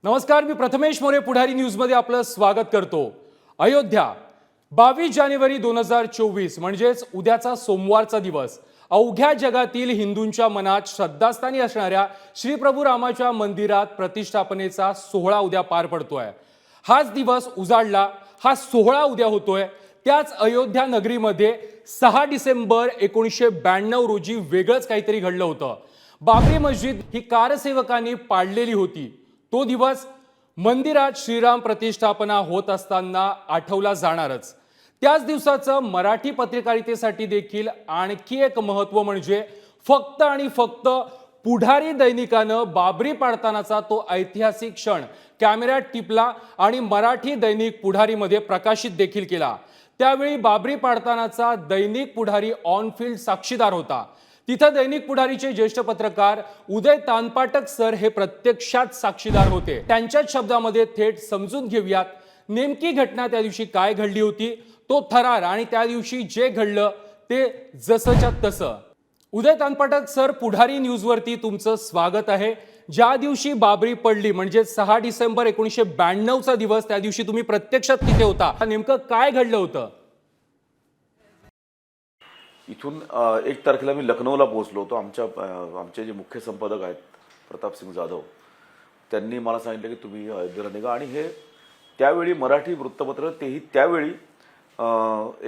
नमस्कार, मी प्रथमेश मोरे पुढारी न्यूजमध्ये आपलं स्वागत करतो। अयोध्या 22 जानेवारी 2024 म्हणजेच उद्याचा सोमवारचा दिवस अवघ्या जगातील हिंदूंच्या मनात श्रद्धास्थानी असणाऱ्या श्री प्रभू रामाच्या मंदिरात प्रतिष्ठापनेचा सोहळा उद्या पार पडतोय। हाच दिवस उजाडला, हा सोहळा उद्या होतोय। त्याच अयोध्या नगरीमध्ये 6 डिसेंबर 1992 रोजी वेगळंच काहीतरी घडलं होतं। बाबरी मस्जिद ही कारसेवकांनी पाडलेली होती। तो दिवस मंदिरात श्रीराम प्रतिष्ठापना होत असताना आठवला जाणारच। त्याच दिवसाचं मराठी पत्रकारितेसाठी देखील आणखी एक महत्त्व म्हणजे फक्त आणि फक्त पुढारी दैनिकानं बाबरी पाडतानाचा तो ऐतिहासिक क्षण कॅमेऱ्यात टिपला आणि मराठी दैनिक पुढारीमध्ये प्रकाशित देखील केला। त्यावेळी बाबरी पाडतानाचा दैनिक पुढारी ऑन फील्ड साक्षीदार होता। तिथं दैनिक पुढारीचे ज्येष्ठ पत्रकार उदय तानपाटक सर हे प्रत्यक्षात साक्षीदार होते। त्यांच्याच शब्दामध्ये थेट समजून घेऊयात नेमकी घटना त्या दिवशी काय घडली होती, तो थरार आणि त्या दिवशी जे घडलं ते जसंच्या तसं। उदय तानपाटक सर, पुढारी न्यूजवरती तुमचं स्वागत आहे। ज्या दिवशी बाबरी पडली म्हणजे 6 डिसेंबर 1992 चा दिवस, त्या दिवशी तुम्ही प्रत्यक्षात तिथे होता। नेमकं काय घडलं होतं? इथून 1 तारखेला मी लखनौला पोहोचलो होतो। आमचे जे मुख्य संपादक आहेत प्रताप सिंग जाधव, त्यांनी मला सांगितलं की तुम्ही अयोध्येला निघा। आणि हे त्यावेळी मराठी वृत्तपत्र, तेही त्यावेळी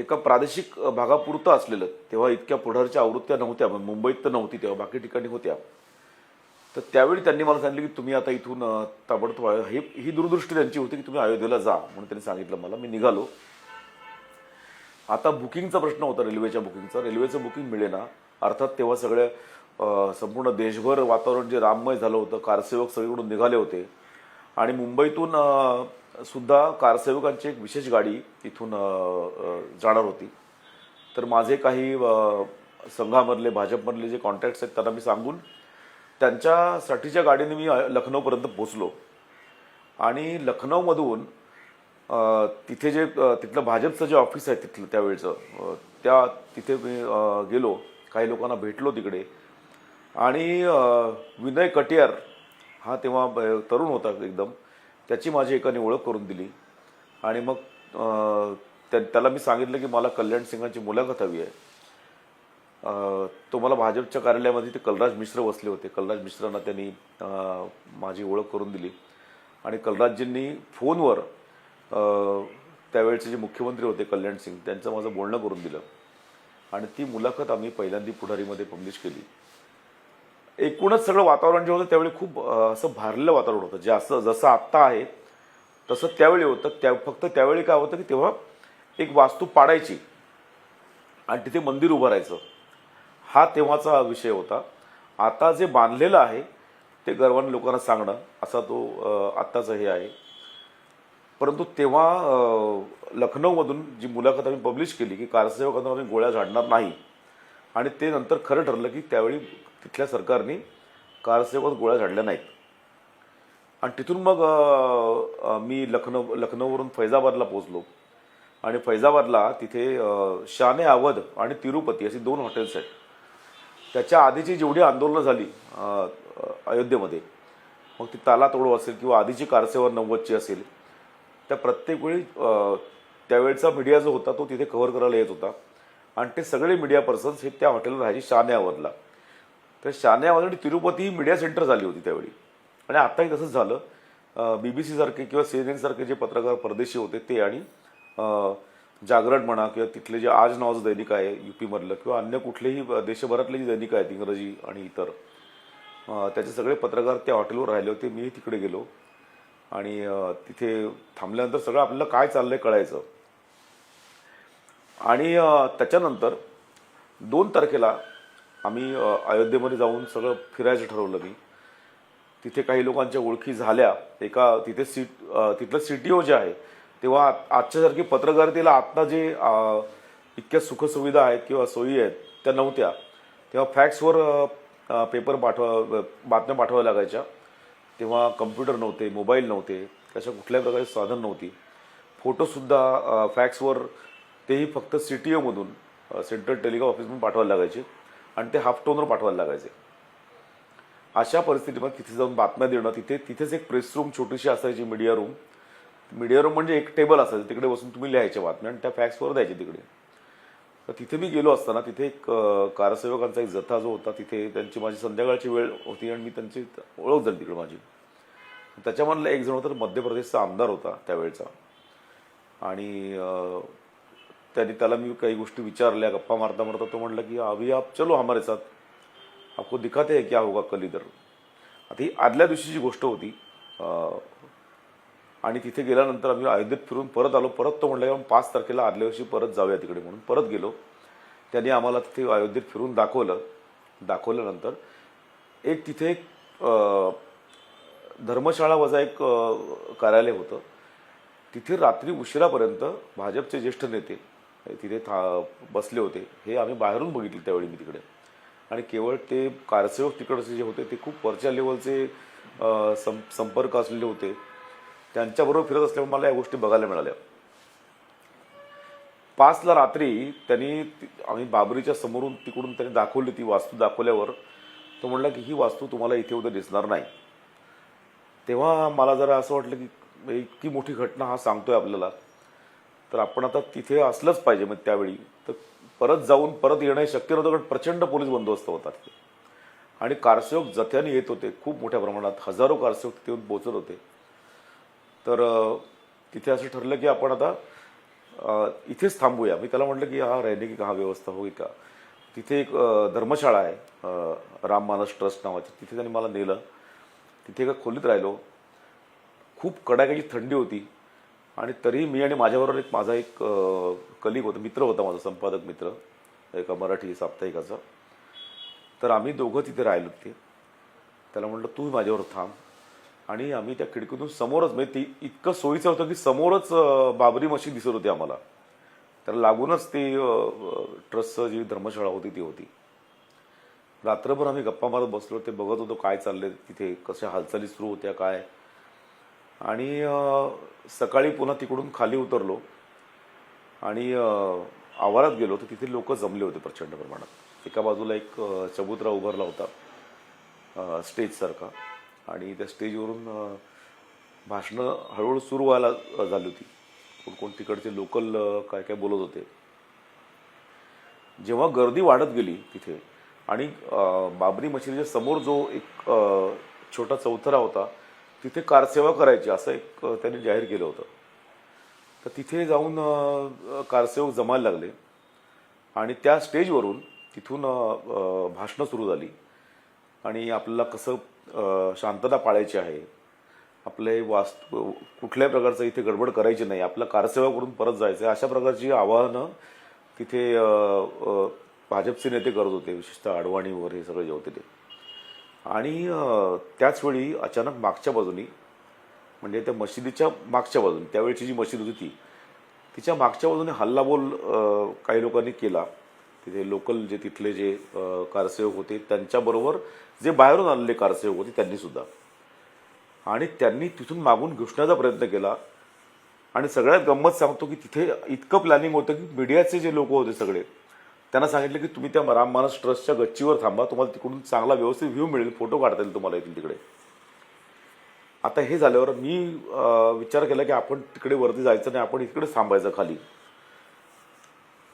एका प्रादेशिक भागापुरतं असलेलं, तेव्हा इतक्या पुढारच्या आवृत्त्या नव्हत्या, मुंबईत तर नव्हती तेव्हा, बाकी ठिकाणी होत्या। तर त्यावेळी त्यांनी मला सांगितलं की तुम्ही आता इथून ताबडतोब ही दूरदृष्टी त्यांची होती की तुम्ही अयोध्येला जा म्हणून त्यांनी सांगितलं मला। मी निघालो। आता बुकिंगचा प्रश्न होता, रेल्वेच्या बुकिंगचा। रेल्वेचं बुकिंग मिळेना। अर्थात तेव्हा संपूर्ण देशभर वातावरण जे राममय झालं होतं, कारसेवक सगळीकडून निघाले होते आणि मुंबईतून सुद्धा कारसेवकांची एक विशेष गाडी इथून जाणार होती। तर माझे काही संघामधले, भाजपमधले जे कॉन्टॅक्ट्स आहेत त्यांना मी सांगून त्यांच्यासाठीच्या गाडीने मी लखनौपर्यंत पोहोचलो। आणि लखनौमधून तिथे जे तिथलं भाजपचं जे ऑफिस आहे तिथलं त्यावेळेचं, तिथे मी गेलो, काही लोकांना भेटलो तिकडे। आणि विनय कटियार हा तेव्हा तरुण होता एकदम, त्याची माझी एकाने ओळख करून दिली। आणि मग त्याला मी सांगितलं की मला कल्याण सिंगांची मुलाखत हवी आहे। तो मला भाजपच्या कार्यालयामध्ये ते कलराज मिश्र बसले होते, कलराज मिश्रांना त्यांनी माझी ओळख करून दिली। आणि कलराजजींनी फोनवर त्यावेळेचे जे मुख्यमंत्री होते कल्याण सिंग, त्यांचं माझं बोलणं करून दिलं आणि ती मुलाखत आम्ही पहिल्यांदा पुढारीमध्ये पब्लिश केली। एकूणच सगळं वातावरण जे होतं त्यावेळी खूप असं भारलेलं वातावरण होतं, जसं आत्ता आहे तसं त्यावेळी होतं। फक्त त्यावेळी काय होतं की तेव्हा एक वास्तू पाडायची आणि तिथे मंदिर उभारायचं, हा तेव्हाचा विषय होता। आता जे बांधलेलं आहे ते गर्वाने लोकांना सांगणं, असा तो आत्ताचं हे आहे। परंतु तेव्हा लखनौमधून जी मुलाखत आम्ही पब्लिश केली की कारसेवकांना आम्ही गोळ्या झाडणार नाही, आणि ते नंतर खरं ठरलं की त्यावेळी तिथल्या सरकारने कारसेवकांना गोळ्या झाडल्या नाहीत। आणि तिथून मग मी लखनौवरून फैजाबादला पोहोचलो। आणि फैजाबादला तिथे शान-ए अवध आणि तिरुपती अशी 2 हॉटेल्स आहेत। त्याच्या आधीची जेवढी आंदोलनं झाली अयोध्येमध्ये, मग ती ताला तोडो असेल किंवा आधीची कारसेवा 90ची असेल, त्या प्रत्येक वेळी त्यावेळचा मीडिया जो होता तो तिथे कव्हर करायला येत होता। आणि ते सगळे मीडिया पर्सन्स हे त्या हॉटेलवर राहायचे शान-ए अवधला। तर शान-ए अवध आणि तिरुपती ही मीडिया सेंटर झाली होती त्यावेळी। आणि आत्ताही तसंच झालं। BBC सारखे किंवा CNN सारखे जे पत्रकार परदेशी होते ते, आणि जागरण म्हणा किंवा तिथले जे आज नावाचं दैनिक आहे UP मधलं, किंवा अन्य कुठलेही देशभरातले जे दैनिक आहेत इंग्रजी आणि इतर, त्याचे सगळे पत्रकार त्या हॉटेलवर राहिले होते। मी तिकडे गेलो आणि तिथे थांबल्यानंतर सगळं आपल्याला काय चाललंय कळायचं। आणि त्याच्यानंतर 2 तारखेला आम्ही अयोध्येमध्ये जाऊन सगळं फिरायचं ठरवलं मी। तिथे काही लोकांच्या ओळखी झाल्या। तिथलं CTO जे आहे, तेव्हा आजच्यासारखी पत्रकारितेला आत्ता जे इतक्या सुखसुविधा आहेत किंवा सोयी आहेत त्या नव्हत्या। तेव्हा फॅक्सवर बातम्या पाठवाव्या लागायच्या। तेव्हा कम्प्युटर नव्हते, मोबाईल नव्हते, अशा कुठल्याही प्रकारचे साधन नव्हती। फोटोसुद्धा फॅक्सवर, तेही फक्त CTO मधून, सेंट्रल टेलिग्राफ ऑफिसमधून पाठवायला लागायचे आणि ते हाफ टोनवर पाठवायला लागायचे। अशा परिस्थितीमध्ये तिथे जाऊन बातम्या देणं, तिथेच एक प्रेस रूम छोटीशी असायची, मीडिया रूम म्हणजे एक टेबल असायचं, तिकडे बसून तुम्ही लिहायच्या बातम्या आणि त्या फॅक्सवर द्यायचे तिकडे. तर तिथे मी गेलो असताना तिथे एक कारसेवकांचा एक जथा जो होता, तिथे त्यांची माझी संध्याकाळची वेळ होती आणि मी त्यांची ओळख झाली तिकडे माझी. त्याच्यामधला एक जण होता, मध्य प्रदेशचा आमदार होता त्यावेळचा. आणि त्याला मी काही गोष्टी विचारल्या, गप्पा मारता मारता तो म्हणला की अभी आप चलो हमारे साथ, आपको दिखाते हैं क्या होगा कल इधर. आता ही आदल्या दिवशीची गोष्ट होती. आणि तिथे गेल्यानंतर आम्ही अयोध्येत फिरून परत आलो. परत तो म्हणला की 5 तारखेला आदल्या दिवशी परत जाऊया तिकडे म्हणून परत गेलो. त्यांनी आम्हाला तिथे अयोध्येत फिरून दाखवल्यानंतर एक तिथे एक धर्मशाळा वजा एक कार्यालय होतं. तिथे रात्री उशिरापर्यंत भाजपचे ज्येष्ठ नेते तिथे बसले होते. हे आम्ही बाहेरून बघितले त्यावेळी मी तिकडे. आणि केवळ ते कारसेवक तिकडचे जे होते ते खूप वरच्या लेवलचे संपर्क असलेले होते. त्यांच्याबरोबर फिरत असल्यामुळे मला या गोष्टी बघायला मिळाल्या. 5ला रात्री आम्ही बाबरीच्या समोरून तिकडून त्यांनी दाखवली, ती वास्तू दाखवल्यावर तो म्हणला की ही वास्तू तुम्हाला इथे उद्या दिसणार नाही. तेव्हा मला जरा असं वाटलं की इतकी मोठी घटना हा सांगतोय आपल्याला, तर आपण आता तिथे असलंच पाहिजे. मग त्यावेळी तर परत जाऊन परत येणं शक्य नव्हतं, कारण प्रचंड पोलीस बंदोबस्त होता तिथे. आणि कारसेवक जथ्याने येत होते खूप मोठ्या प्रमाणात, हजारो कारसेवक तिथे येऊन पोहोचत होते. तर तिथे असं ठरलं की आपण आता इथेच थांबूया. मी त्याला म्हटलं की हा रहने की कहाँ व्यवस्था होईल का. तिथे एक धर्मशाळा आहे राम मानस ट्रस्ट नावाची, तिथे त्यांनी मला नेलं. तिथे एका खोलीत राहिलो. खूप कडाक्याची थंडी होती आणि तरीही मी आणि माझ्याबरोबर माझा एक कलिग होता, मित्र होता, माझा संपादक मित्र एका मराठी साप्ताहिकाचा. तर आम्ही दोघं तिथे राहिलो. त्याला म्हटलं तू माझ्याबरोबर थांब. आणि आम्ही त्या खिडकीतून समोरच, म्हणजे ती इतकं सोयीचं होतं की समोरच बाबरी मशीद दिसत होती आम्हाला. त्याला लागूनच ती ट्रस्टचं जी धर्मशाळा होती ती होती. रात्रभर आम्ही गप्पा मारत बसलो, ते बघत होतो काय चाललंय तिथे, कशा हालचाली सुरू होत्या काय. आणि सकाळी पुन्हा तिकडून खाली उतरलो आणि आवारात गेलो, तर तिथे लोक जमले होते प्रचंड प्रमाणात. एका बाजूला एक चबुतरा उभारला होता स्टेजसारखा, आणि त्या स्टेजवरून भाषणं हळूहळू सुरू व्हायला झाली होती. कोण तिकडचे लोकल काय काय बोलत होते. जेव्हा गर्दी वाढत गेली तिथे आणि बाबरी मशिदीच्या समोर जो एक छोटा चौथरा होता, तिथे कारसेवा करायची असं एक त्यांनी जाहीर केलं होतं. तर तिथे जाऊन कारसेवक जमायला लागले आणि त्या स्टेजवरून तिथून भाषणं सुरू झाली. आणि आपल्याला कसं शांतता पाळायची आहे, आपले वास्तू कुठल्याही प्रकारचं इथे गडबड करायची नाही, आपल्या कारसेवा करून परत जायचं आहे, अशा प्रकारची आवाहनं तिथे भाजपचे नेते करत होते, विशेषतः अडवाणी वगैरे हे सगळे जे होते ते. आणि त्याचवेळी अचानक मागच्या बाजूनी, म्हणजे त्या मशिदीच्या मागच्या बाजूने, त्यावेळची जी मशीद होती तिच्या मागच्या बाजूने हल्लाबोल काही लोकांनी केला. तिथे लोकल जे तिथले जे कारसेवक होते त्यांच्याबरोबर जे बाहेरून आलेले कारसेवक होते त्यांनी सुद्धा. आणि त्यांनी तिथून मागून घुसण्याचा प्रयत्न केला. आणि सगळ्यात गंमत सांगतो की तिथे इतकं प्लॅनिंग होतं की मीडियाचे जे लोक होते सगळे, त्यांना सांगितलं की तुम्ही त्या राम मानस ट्रस्टच्या गच्चीवर थांबा, तुम्हाला तिकडून चांगला व्यवस्थित व्ह्यू मिळेल, फोटो काढता येईल तुम्हाला इथून तिकडे. आता हे झाल्यावर मी विचार केला की आपण तिकडे वरती जायचं नाही, आपण इकडेच थांबायचं खाली.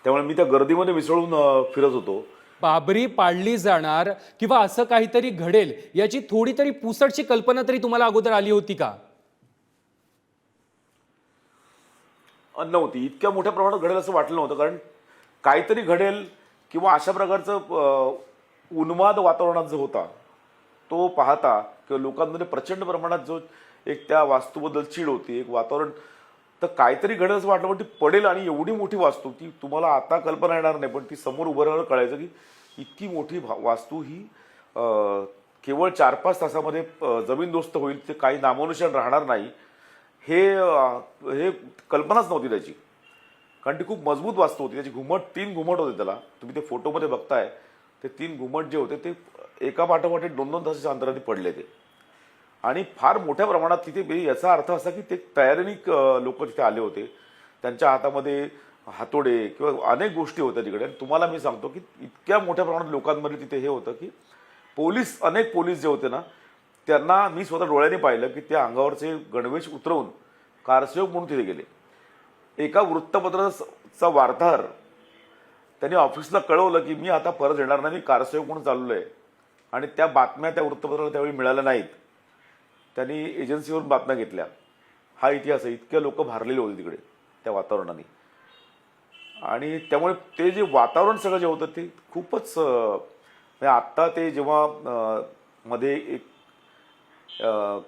त्यामुळे मी त्या गर्दीमध्ये मिसळून फिरत होतो. बाबरी पाडली जाणार किंवा असं काहीतरी घडेल याची थोडी तरी पुसटची कल्पना तरी तुम्हाला अगोदर आली होती का? नव्हती. इतक्या मोठ्या प्रमाणात घडेल असं वाटलं नव्हतं, कारण काहीतरी घडेल किंवा अशा प्रकारचं उन्माद वातावरणात जो होता तो पाहता, किंवा लोकांमध्ये प्रचंड प्रमाणात जो एक त्या वास्तूबद्दल चीड होती, एक वातावरण, तर काहीतरी घडेल असं वाटलं. पण ती पडेल आणि एवढी मोठी वास्तू, ती तुम्हाला आता कल्पना येणार नाही, पण ती समोर उभं राहिलं कळायचं की इतकी मोठी वास्तू ही केवळ 4-5 तासामध्ये जमीनदोस्त होईल, ते काही नामोनिशाण राहणार नाही, हे कल्पनाच नव्हती त्याची. कारण ती खूप मजबूत वास्तू होती. त्याची घुमट, 3 घुमट होते त्याला. तुम्ही ते फोटोमध्ये बघताय, ते 3 घुमट जे होते ते एका पाठोपाठ 2-2 तासाच्या अंतराने पडले ते. आणि फार मोठ्या प्रमाणात तिथे, याचा अर्थ असा की ते तयारीने लोक तिथे आले होते. त्यांच्या हातामध्ये हातोडे किंवा अनेक गोष्टी होत्या तिकडे. आणि तुम्हाला मी सांगतो की इतक्या मोठ्या प्रमाणात लोकांमध्ये तिथे हे होतं की अनेक पोलीस जे होते ना, त्यांना मी स्वतः डोळ्यांनी पाहिलं की त्या अंगावरचे गणवेश उतरवून कारसेवक म्हणून तिथे गेले. एका वृत्तपत्राचा वार्ताहर त्यांनी ऑफिसला कळवलं की मी आता परत येणार नाही, मी कारसेवक म्हणून चाललो आहे. आणि त्या बातम्या त्या वृत्तपत्राला त्यावेळी मिळाल्या नाहीत. त्यांनी एजन्सीवरून बातम्या घेतल्या. हा इतिहास आहे. इतके लोक भारलेले होते तिकडे त्या वातावरणाने. आणि त्यामुळे ते जे वातावरण सगळं जे होतं ते खूपच म्हणजे आत्ता ते जेव्हा मध्ये एक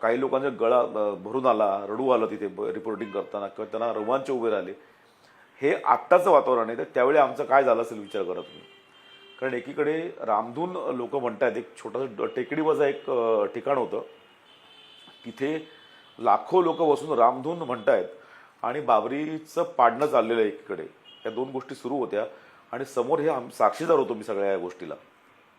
काही लोकांचा गळा भरून आला, रडू आलं तिथे रिपोर्टिंग करताना किंवा त्यांना रोमांच उभे राहिले, हे आत्ताचं वातावरण आहे. तर त्यावेळी आमचं काय झालं असेल विचार करा तुम्ही. कारण एकीकडे रामधून लोक म्हणतात, एक छोटंसं टेकडीवजा एक ठिकाण होतं, तिथे लाखो लोक बसून रामधून म्हणतायत आणि बाबरीचं पाडणं चाललेलं आहे एकीकडे. या दोन गोष्टी सुरू होत्या आणि समोर हे साक्षीदार होतो मी सगळ्या या गोष्टीला,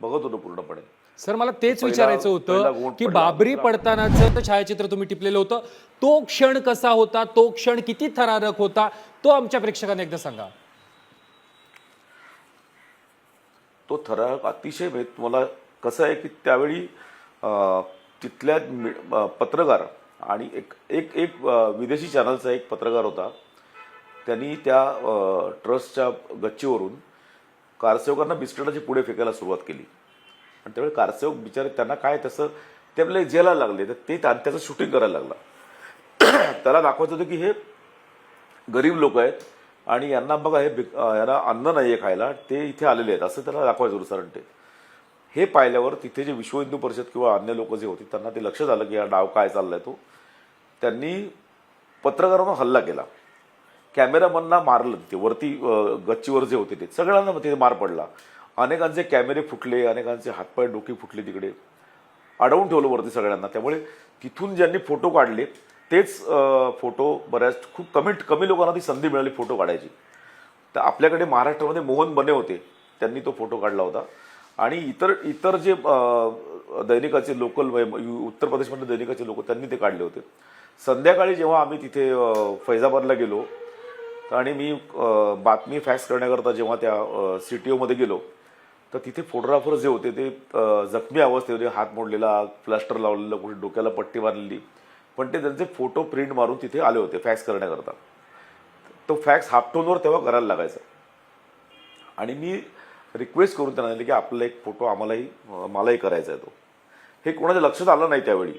बघत होतो पूर्णपणे. सर मला तेच पहिला विचारायचं पहिला होतं गुण की पडला. बाबरी पडतानाचं छायाचित्र तुम्ही टिपलेलं होतं, तो क्षण कसा होता, तो क्षण किती थरारक होता, तो आमच्या प्रेक्षकांना एकदा सांगा. तो थरारक अतिशय तुम्हाला कसं आहे की त्यावेळी तिथल्या पत्रकार आणि एक एक एक विदेशी चॅनलचा एक पत्रकार होता. त्यांनी त्या ट्रस्टच्या गच्चीवरून कारसेवकांना बिस्किटाचे पुढे फेकायला सुरुवात केली. आणि त्यावेळी कारसेवक बिचारे त्यांना काय तसं ते आपल्याला जेला लागले, तर ते त्याचं शूटिंग करायला लागला. त्याला दाखवायचं होतं की हे गरीब लोक आहेत आणि यांना बघा हे यांना अन्न नाही आहे खायला, ते इथे आलेले आहेत असं त्याला दाखवायचं होतं सरण. ते हे पाहिल्यावर तिथे जे विश्व हिंदू परिषद किंवा अन्य लोक जे होते त्यांना ते लक्षात आलं की हा डाव काय चाललाय तो. त्यांनी पत्रकारांवर हल्ला केला, कॅमेरामनना मारलं. ते वरती गच्चीवर जे होते ते सगळ्यांना तिथे मार पडला. अनेकांचे कॅमेरे फुटले, अनेकांचे हातपाय डोकी फुटले, तिकडे अडवून ठेवलं वरती सगळ्यांना. त्यामुळे तिथून ज्यांनी फोटो काढले तेच फोटो खूप कमी लोकांना ती संधी मिळाली फोटो काढायची. तर आपल्याकडे महाराष्ट्रामध्ये मोहन बने होते, त्यांनी तो फोटो काढला होता. आणि इतर जे दैनिकाचे लोकल उत्तर प्रदेशमधले दैनिकाचे लोक त्यांनी ते काढले होते. संध्याकाळी जेव्हा आम्ही तिथे फैजाबादला गेलो आणि मी बातमी फॅक्स करण्याकरता जेव्हा त्या CTOमध्ये गेलो, तर तिथे फोटोग्राफर जे होते ते जखमी अवस्थेत होते, हात मोडलेला, प्लास्टर लावलेलं, कुठे डोक्याला पट्टी मारलेली, पण ते त्यांचे फोटो प्रिंट मारून तिथे आले होते फॅक्स करण्याकरता. तो फॅक्स हाफटोनवर तेव्हा करायला लागायचा. आणि मी रिक्वेस्ट करून त्यांना सांगितलं की आपला एक फोटो मलाही करायचा आहे. तो हे कोणाच्या लक्षात आलं नाही त्यावेळी.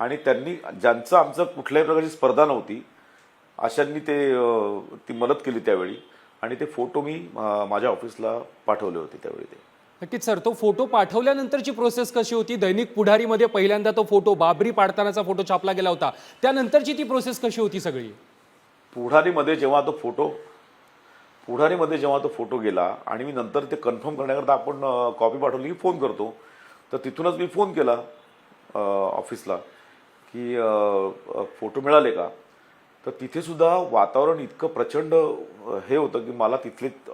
आणि त्यांनी ज्यांचं आमचं कुठल्याही प्रकारची स्पर्धा नव्हती अशांनी ती मदत केली त्यावेळी. आणि ते फोटो मी माझ्या ऑफिसला पाठवले होते त्यावेळी. ते नक्कीच सर, तो फोटो पाठवल्यानंतरची प्रोसेस कशी होती? दैनिक पुढारीमध्ये पहिल्यांदा तो फोटो, बाबरी पाडतानाचा फोटो छापला गेला होता, त्यानंतरची ती प्रोसेस कशी होती सगळी? पुढारीमध्ये जेव्हा तो फोटो गेला आणि मी नंतर ते कन्फर्म करण्याकरता आपण कॉपी पाठवली की फोन करतो, तर तिथूनच मी फोन केला ऑफिसला की फोटो मिळाले का. तर तिथे सुद्धा वातावरण इतकं प्रचंड हे होतं की मला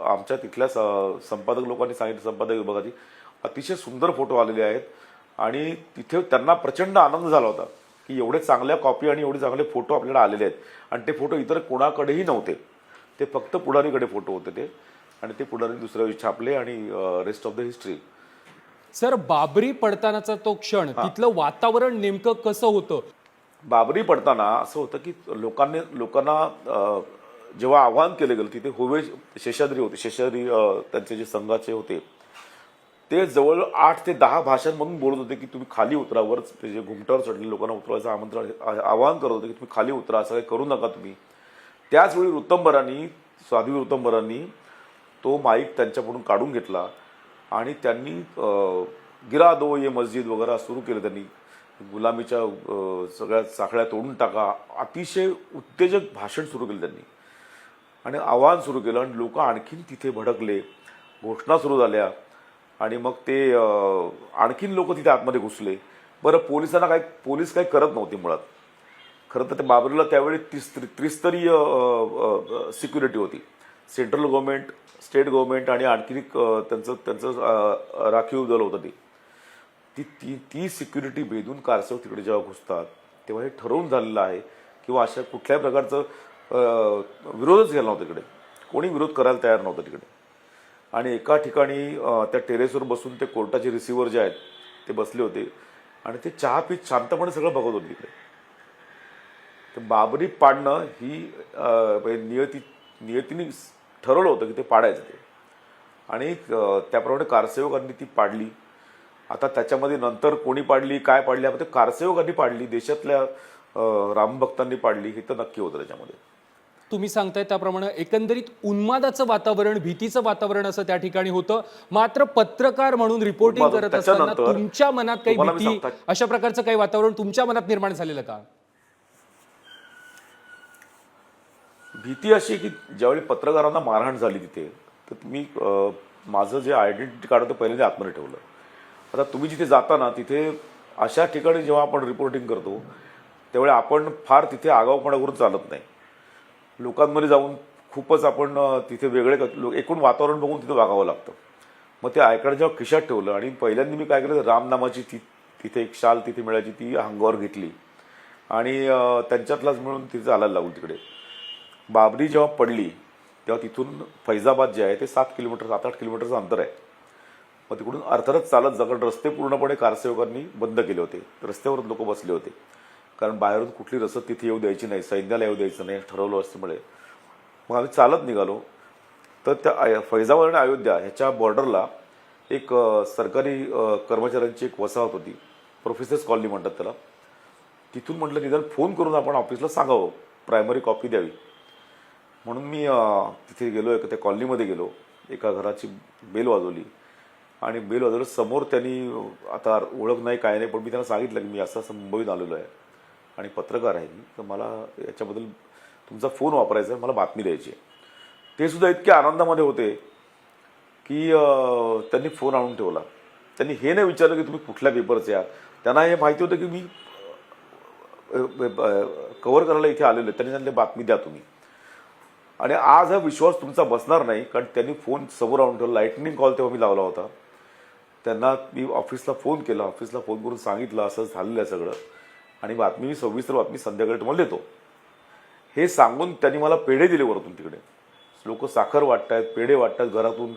आमच्या तिथल्या संपादक लोकांनी सांगितलं, संपादक विभागाची अतिशय सुंदर फोटो आलेले आहेत. आणि तिथे त्यांना प्रचंड आनंद झाला होता की एवढे चांगल्या कॉपी आणि एवढे चांगले फोटो आपल्याला आलेले आहेत. आणि ते फोटो इतर कोणाकडेही नव्हते, ते फक्त पुढारीकडे फोटो होते ते. आणि ते पुढारी दुसऱ्या दिवशी छापले आणि rest of the history. Sir, Babri पडतानाचा तो क्षण, तिथलं वातावरण नेमकं कसं होतं? बाबरी पडताना असं होतं की लोकांना जेव्हा आव्हान केलं गेलं, तिथे होवे शेषाद्री होते, त्यांचे जे संघाचे होते ते जवळ 8 ते 10 भाषांमधून बोलत होते की तुम्ही खाली उतरा. वर जे घुमटावर चढले लोकांना उतरवायचं आवाहन करत होते की तुम्ही खाली उतरा, असं काही करू नका तुम्ही. त्याचवेळी साध्वी ऋतंबरांनी तो माईक त्यांच्याकडून काढून घेतला आणि त्यांनी गिरा दो ये मस्जिद वगैरे सुरू केलं. त्यांनी गुलामीच्या सगळ्या साखळ्या तोडून टाका, अतिशय उत्तेजक भाषण सुरू केलं त्यांनी आणि आवाहन सुरू केलं. आणि लोक आणखीन तिथे भडकले, घोषणा सुरू झाल्या आणि मग ते आणखीन लोक तिथे आतमध्ये घुसले. बरं, पोलीस काही करत नव्हते मुळात. खरं तर ते बाबरीला त्यावेळी त्रिस्तरीय सिक्युरिटी होती, सेंट्रल गव्हर्नमेंट, स्टेट गव्हर्नमेंट आणि आणखी त्यांचं राखीव दल होतं. ती सिक्युरिटी भेदून कारसेवक तिकडे जेव्हा घुसतात तेव्हा हे ठरवून झालेलं आहे किंवा अशा कुठल्याही प्रकारचं विरोधच झाला नव्हता तिकडे, कोणी विरोध करायला तयार नव्हतं तिकडे. आणि एका ठिकाणी त्या टेरेसवर बसून ते कोर्टाचे रिसिव्हर जे आहेत ते बसले होते आणि ते चहा पीत शांतपणे सगळं बघत होते तिकडे. तर बाबरी पाडणं ही नियतीने ठरवलं होतं की ते पाडायचं ते, आणि त्याप्रमाणे कारसेवकांनी ती पाडली. आता त्याच्यामध्ये नंतर कोणी पाडली काय पाडली, आपण ते कारसेवकांनी पाडली, देशातल्या रामभक्तांनी पाडली, हे तर नक्की होतं त्याच्यामध्ये. तुम्ही सांगताय त्याप्रमाणे एकंदरीत उन्मादाचं वातावरण, भीतीचं वातावरण असं त्या ठिकाणी होतं. मात्र पत्रकार म्हणून रिपोर्टिंग करत असताना त्याच्यानंतर तुमच्या मनात काही तुम्हाला मी भीती, सांगतो, अशा प्रकारचं काही वातावरण तुमच्या मनात निर्माण झालेलं का? भीती अशी की ज्यावेळी पत्रकारांना मारहाण झाली तिथे, तर मी माझं जे आयडेंटिटी कार्ड होतं पहिले ते आतमध्ये ठेवलं. आता तुम्ही जिथे जाता ना, तिथे अशा ठिकाणी जेव्हा आपण रिपोर्टिंग करतो त्यावेळी आपण फार तिथे आगाऊपणा करून चालत नाही. लोकांमध्ये जाऊन खूपच आपण तिथे वेगळे एकूण वातावरण बघून तिथे वागावं लागतं. मग ते आयकार्ड जेव्हा खिशात ठेवलं आणि पहिल्यांदा मी काय केलं, राम नामाची तिथे एक शाल तिथे मिळायची, ती अंगावर घेतली आणि त्यांच्यातलाच मिळून तिथे चालायला लागून तिकडे. बाबरी जेव्हा पडली तेव्हा तिथून फैजाबाद जे आहे ते 7 किलोमीटर 7-8 किलोमीटरचं अंतर आहे. मग तिकडून अर्थातच चालत जाऊन रस्ते पूर्णपणे कारसेवकांनी बंद केले होते. रस्त्यावर लोक बसले होते, कारण बाहेरून कुठली रसद तिथे येऊ द्यायची नाही, सैन्याला येऊ द्यायचं नाही ठरवलं असल्यामुळे. मग आम्ही चालत निघालो. तर त्या फैजाबाद आणि अयोध्या ह्याच्या बॉर्डरला एक सरकारी कर्मचाऱ्यांची एक वसाहत होती, प्रोफेसर्स कॉलनी म्हणतात त्याला. तिथून म्हटलं निदान फोन करून आपण ऑफिसला सांगावं, प्रायमरी कॉपी द्यावी. म्हणून मी तिथे गेलो, त्या कॉलनीमध्ये गेलो, एका घराची बेल वाजवली आणि बेल वाजवलं. समोर त्यांनी, आता ओळख नाही काय नाही, पण मी त्यांना सांगितलं की मी असं असं मुंबईत आलेलो आहे आणि पत्रकार आहे मी, तर मला याच्याबद्दल तुमचा फोन वापरायचा आहे, मला बातमी द्यायची आहे. ते सुद्धा इतके आनंदामध्ये होते की त्यांनी फोन आणून ठेवला. त्यांनी हे नाही विचारलं की तुम्ही कुठल्या पेपरचे आहात, त्यांना हे माहिती होतं की मी कव्हर करायला इथे आलेलो आहे. त्यांनी सांगितलं बातमी द्या तुम्ही. आणि आज हा विश्वास तुमचा बसणार नाही, कारण त्यांनी फोन समोर आणून ठेवला. लाईटनिंग कॉल तेव्हा मी लावला होता त्यांना. मी ऑफिसला फोन केला, ऑफिसला फोन करून सांगितलं असं झालेलं आहे सगळं, आणि बातमी मी सविस्तर बातमी संध्याकाळी तुम्हाला देतो. हे सांगून त्यांनी मला पेढे दिले वरतून. तिकडे लोक साखर वाटतात, पेढे वाटतात घरातून,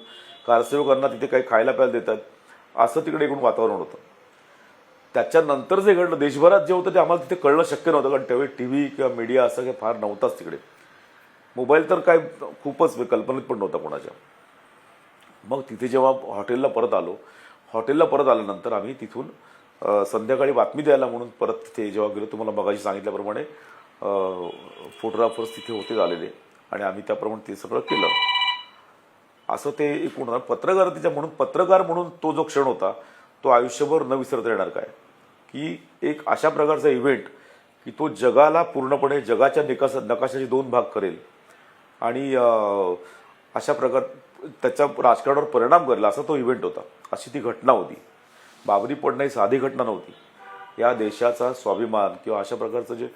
कारसेवकांना तिथे काही खायला प्यायला देतात, असं तिकडे एकूण वातावरण होतं. त्याच्यानंतर जे घडलं देशभरात जे होतं ते आम्हाला तिथे कळणं शक्य नव्हतं, कारण त्यावेळी टीव्ही किंवा मीडिया असं काही फार नव्हताच तिकडे. मोबाईल तर काय खूपच कल्पनेत पण नव्हता कोणाच्या. मग तिथे जेव्हा हॉटेलला परत आलो, हॉटेलला परत आल्यानंतर आम्ही तिथून संध्याकाळी बातमी द्यायला म्हणून परत तिथे जेव्हा गेलो, तुम्हाला मगाशी सांगितल्याप्रमाणे फोटोग्राफर्स तिथे होते आलेले आणि आम्ही त्याप्रमाणे ते सगळं केलं. असं ते एकूण पत्रकारितेच्या म्हणून, पत्रकार म्हणून तो जो क्षण होता तो आयुष्यभर न विसरता येणार. काय की एक अशा प्रकारचा इव्हेंट की तो जगाला पूर्णपणे जगाच्या नकाशाचे 2 भाग करेल आणि अशा प्रकार त्याच्या राजकारणावर परिणाम करेल असा तो इव्हेंट होता. अशी ती घटना होती. बाबरी पडणं ही साधी घटना नव्हती. या देशाचा स्वाभिमान किंवा अशा प्रकारचं जे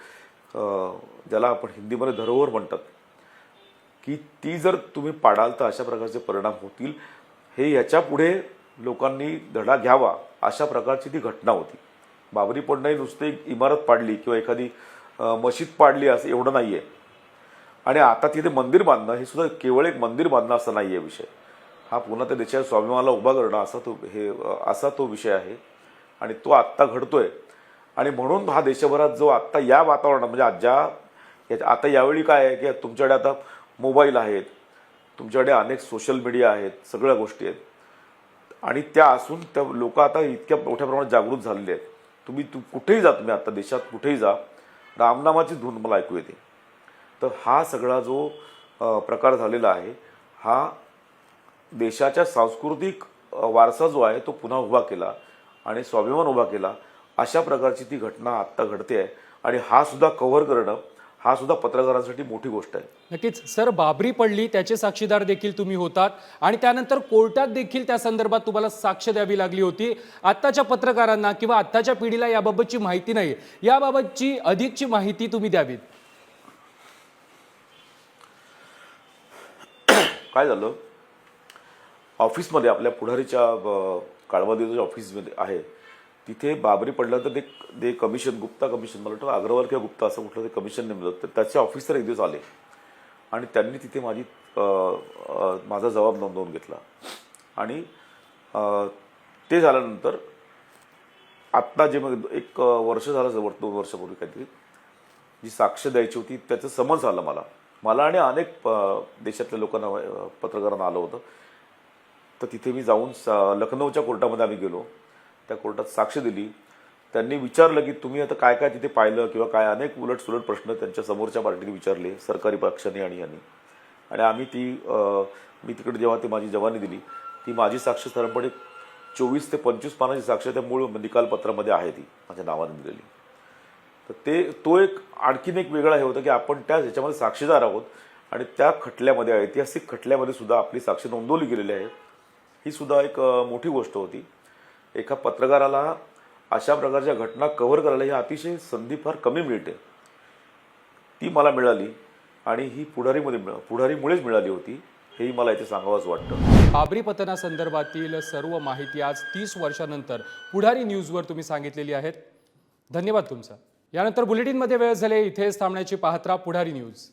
ज्याला आपण हिंदीमध्ये धरोहर म्हणतात, की ती जर तुम्ही पाडाल तर अशा प्रकारचे परिणाम होतील, हे याच्या पुढे लोकांनी धडा घ्यावा अशा प्रकारची ती घटना होती. बाबरी पडणं ही नुसती एक इमारत पाडली किंवा एखादी मशीद पाडली असं एवढं नाही आहे. आणि आता तिथे मंदिर बांधणं हे सुद्धा केवळ एक मंदिर बांधणं असं नाही आहे विषय. हा पुन्हा त्या देशाच्या स्वाभिमानाला उभा करणं असा तो विषय आहे आणि तो आत्ता घडतोय. आणि म्हणून हा देशभरात जो आत्ता या वातावरणात, म्हणजे आता यावेळी काय आहे की तुमच्याकडे आता मोबाईल आहेत, तुमच्याकडे अनेक सोशल मीडिया आहेत, सगळ्या गोष्टी आहेत, आणि त्या असून त्या लोक आता इतक्या मोठ्या प्रमाणात जागृत झालेले आहेत. तुम्ही कुठेही जा, तुम्ही आता देशात कुठेही जा, रामनामाची धून मला ऐकू येते. तर हा सगळा जो प्रकार झालेला आहे, हा देशाच्या सांस्कृतिक वारसा जो आहे तो पुन्हा उभा केला आणि स्वाभिमान उभा केला. अशा प्रकारची ती घटना आत्ता घडते आहे आणि हा सुद्धा कव्हर करणं, हा सुद्धा पत्रकारांसाठी मोठी गोष्ट आहे. नक्कीच सर, बाबरी पडली त्याचे साक्षीदार देखील तुम्ही होतात आणि त्यानंतर कोर्टात देखील त्या संदर्भात तुम्हाला साक्ष द्यावी लागली होती. आत्ताच्या पत्रकारांना किंवा आत्ताच्या पिढीला याबाबतची माहिती नाही, याबाबतची अधिकची माहिती तुम्ही द्यावीत. काय झालं, ऑफिसमध्ये आपल्या पुढारीच्या काळमध्येचं जे ऑफिसमध्ये आहे तिथे बाबरी पडल्यानंतर ते कमिशन, गुप्ता कमिशन, मला वाटतं अग्रवाल किंवा गुप्ता असं कुठलं ते कमिशन नेमलं, तर त्याचे ऑफिसर एक दिवस आले आणि त्यांनी तिथे माझा जबाब नोंदवून घेतला. आणि ते झाल्यानंतर आत्ता जे मग एक वर्ष झालं 2 वर्षापूर्वी काहीतरी जी साक्ष द्यायची होती त्याचं समज आलं मला आणि अनेक देशातल्या लोकांना पत्रकारांना आलं होतं. तर तिथे मी जाऊन लखनौच्या कोर्टामध्ये आम्ही गेलो. त्या कोर्टात साक्ष दिली. त्यांनी विचारलं की तुम्ही आता काय काय तिथे पाहिलं किंवा काय, अनेक उलटसुलट प्रश्न त्यांच्या समोरच्या पार्टीने विचारले, सरकारी पक्षाने आणि आणि आम्ही मी तिकडे जेव्हा ती माझी जवानी दिली, ती माझी साक्ष साधारणपणे 24 ते 25 पानाची साक्ष त्या मूळ निकालपत्रामध्ये आहे, ती माझ्या नावाने दिलेली. तर तो एक आणखीन एक वेगळा हे होतं की आपण त्या ह्याच्यामध्ये साक्षीदार आहोत आणि त्या खटल्यामध्ये, ऐतिहासिक खटल्यामध्ये सुद्धा आपली साक्ष नोंदवली गेलेली आहे. ही सुद्धा एक मोठी गोष्ट होती. एका पत्रकाराला अशा प्रकारच्या घटना कव्हर करायला ही अतिशय संधी फार कमी मिळते. ती मला मिळाली आणि ही पुढारीमुळेच मिळाली होती, हेही मला इथे सांगावंच वाटतं. बाबरी पतनासंदर्भातील सर्व माहिती आज 30 वर्षानंतर पुढारी न्यूजवर तुम्ही सांगितलेली आहेत. धन्यवाद तुमचा. यानंतर बुलेटिनमध्ये वेळ झाले. इथेच थांबण्याची पाहत राहा पुढारी न्यूज.